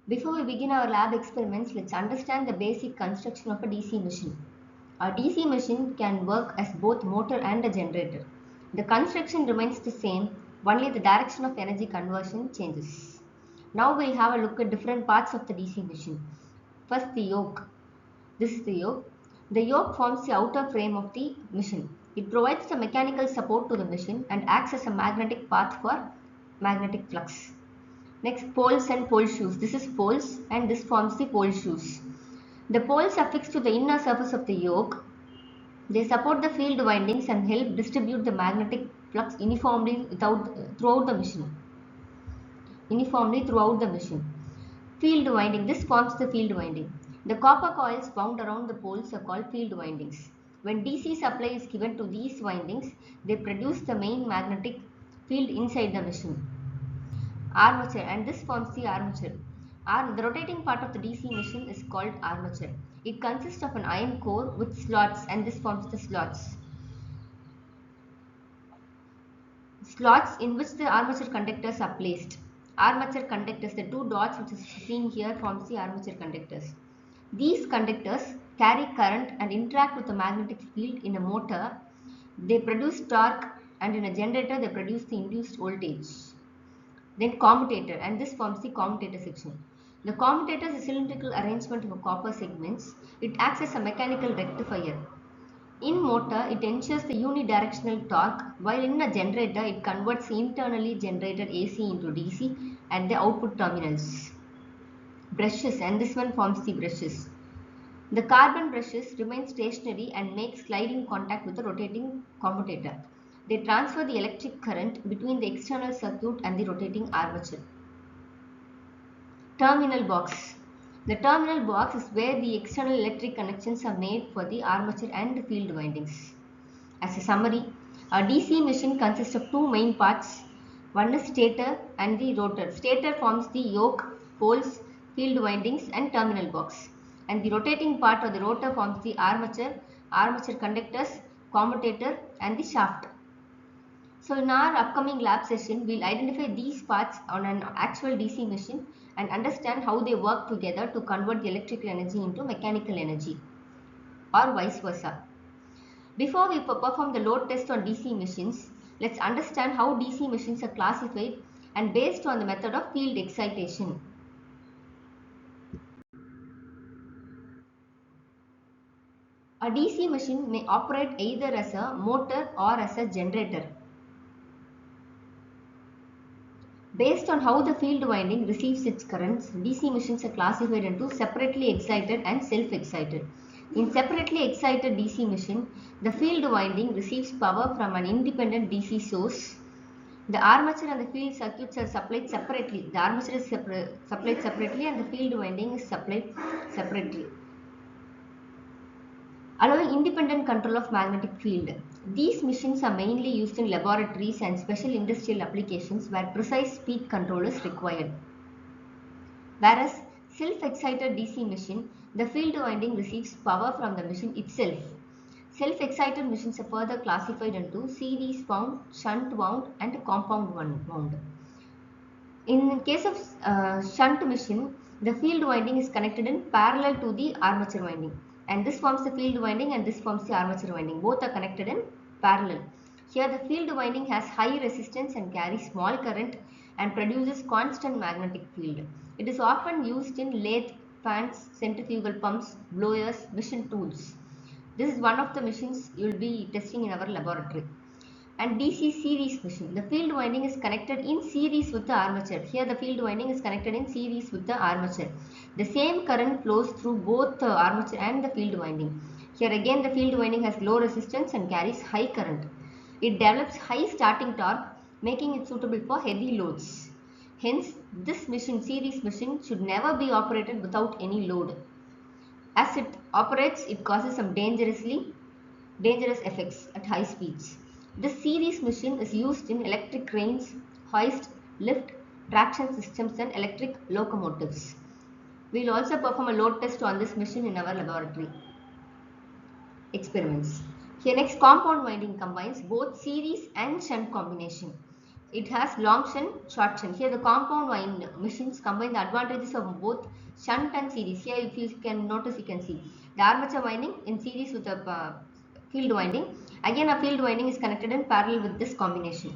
Before we begin our lab experiments, let's understand the basic construction of a DC machine. A DC machine can work as both motor and a generator. The construction remains the same, only the direction of energy conversion changes. Now we'll have a look at different parts of the DC machine. First, the yoke. This is the yoke. The yoke forms the outer frame of the machine. It provides the mechanical support to the machine and acts as a magnetic path for magnetic flux. Next, poles and pole shoes. This is poles and this forms the pole shoes. The poles are fixed to the inner surface of the yoke. They support the field windings and help distribute the magnetic flux throughout the machine. Uniformly throughout the machine. Field winding. This forms the field winding. The copper coils wound around the poles are called field windings. When DC supply is given to these windings, they produce the main magnetic field inside the machine. Armature, and this forms the armature. The rotating part of the DC machine is called armature. It consists of an iron core with slots, and this forms the slots. Slots in which the armature conductors are placed. Armature conductors, the two dots which is seen here forms the armature conductors. These conductors carry current and interact with the magnetic field. In a motor, they produce torque, and in a generator, they produce the induced voltage. Then commutator, and this forms the commutator section. The commutator is a cylindrical arrangement of copper segments. It acts as a mechanical rectifier. In motor, it ensures the unidirectional torque, while in a generator, it converts internally generated AC into DC at the output terminals. Brushes, and this one forms the brushes. The carbon brushes remain stationary and make sliding contact with the rotating commutator. They transfer the electric current between the external circuit and the rotating armature. Terminal box. The terminal box is where the external electric connections are made for the armature and field windings. As a summary, a DC machine consists of two main parts. One is stator and the rotor. Stator forms the yoke, poles, field windings and terminal box. And the rotating part or the rotor forms the armature, armature conductors, commutator and the shaft. So in our upcoming lab session, we'll identify these parts on an actual DC machine and understand how they work together to convert the electrical energy into mechanical energy or vice versa. Before we perform the load test on DC machines, let's understand how DC machines are classified and based on the method of field excitation. A DC machine may operate either as a motor or as a generator. Based on how the field winding receives its currents, DC machines are classified into separately excited and self-excited. In separately excited DC machine, the field winding receives power from an independent DC source. The armature and the field circuits are supplied separately. The armature is supplied separately and the field winding is supplied separately, allowing independent control of magnetic field. These machines are mainly used in laboratories and special industrial applications where precise speed control is required. Whereas self-excited DC machine, the field winding receives power from the machine itself. Self-excited machines are further classified into series wound, shunt wound and compound wound. In case of shunt machine, the field winding is connected in parallel to the armature winding, and this forms the field winding and this forms the armature winding. Both are connected in parallel. Here the field winding has high resistance and carries small current and produces constant magnetic field. It is often used in lathe, fans, centrifugal pumps, blowers, machine tools. This is one of the machines you will be testing in our laboratory. And DC series machine. The field winding is connected in series with the armature. Here the field winding is connected in series with the armature. The same current flows through both the armature and the field winding. Here again the field winding has low resistance and carries high current. It develops high starting torque, making it suitable for heavy loads. Hence, this machine, series machine, should never be operated without any load. As it operates, it causes some dangerous effects at high speeds. This series machine is used in electric cranes, hoist, lift, traction systems and electric locomotives. We will also perform a load test on this machine in our laboratory experiments. Here next, compound winding combines both series and shunt combination. It has long shunt, short shunt. Here the compound wind machines combine the advantages of both shunt and series. Here if you can notice, you can see the armature winding in series with a field winding. Again a field winding is connected in parallel with this combination.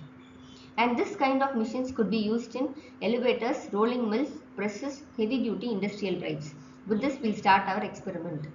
And this kind of machines could be used in elevators, rolling mills, presses, heavy duty industrial drives. With this we'll start our experiment.